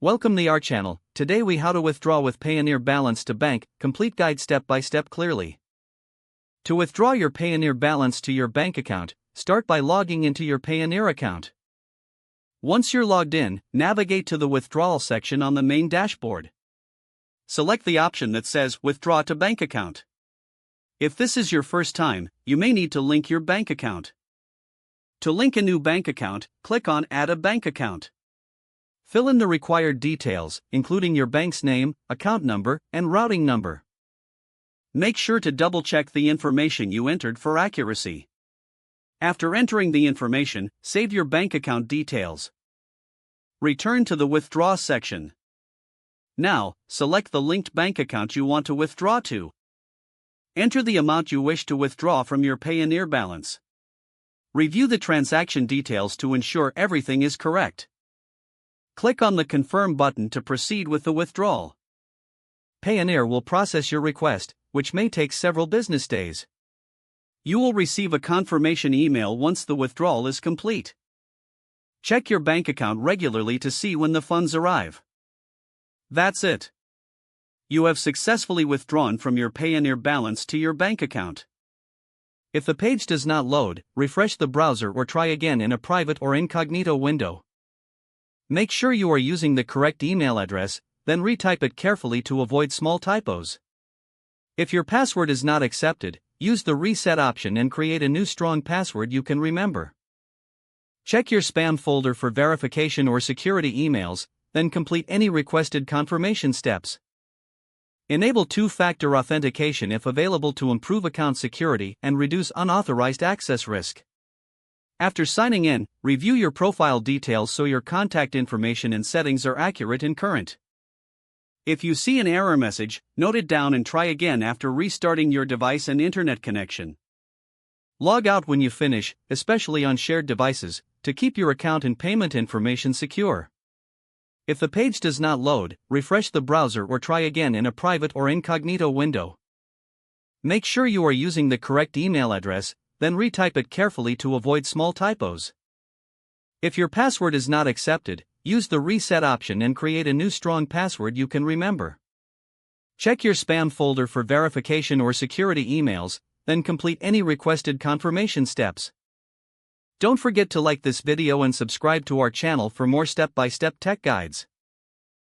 Welcome to our channel. Today we how to withdraw with Payoneer balance to bank, complete guide step by step clearly. To withdraw your Payoneer balance to your bank account, start by logging into your Payoneer account. Once you're logged in, navigate to the withdrawal section on the main dashboard. Select the option that says Withdraw to Bank Account. If this is your first time, you may need to link your bank account. To link a new bank account, click on Add a Bank Account. Fill in the required details, including your bank's name, account number, and routing number. Make sure to double-check the information you entered for accuracy. After entering the information, save your bank account details. Return to the Withdraw section. Now, select the linked bank account you want to withdraw to. Enter the amount you wish to withdraw from your Payoneer balance. Review the transaction details to ensure everything is correct. Click on the Confirm button to proceed with the withdrawal. Payoneer will process your request, which may take several business days. You will receive a confirmation email once the withdrawal is complete. Check your bank account regularly to see when the funds arrive. That's it. You have successfully withdrawn from your Payoneer balance to your bank account. If the page does not load, refresh the browser or try again in a private or incognito window. Make sure you are using the correct email address, then retype it carefully to avoid small typos. If your password is not accepted, use the reset option and create a new strong password you can remember. Check your spam folder for verification or security emails, then complete any requested confirmation steps. Enable two-factor authentication if available to improve account security and reduce unauthorized access risk. After signing in, review your profile details so your contact information and settings are accurate and current. If you see an error message, note it down and try again after restarting your device and internet connection. Log out when you finish, especially on shared devices, to keep your account and payment information secure. If the page does not load, refresh the browser or try again in a private or incognito window. Make sure you are using the correct email address, then retype it carefully to avoid small typos. If your password is not accepted, use the reset option and create a new strong password you can remember. Check your spam folder for verification or security emails, then complete any requested confirmation steps. Don't forget to like this video and subscribe to our channel for more step-by-step tech guides.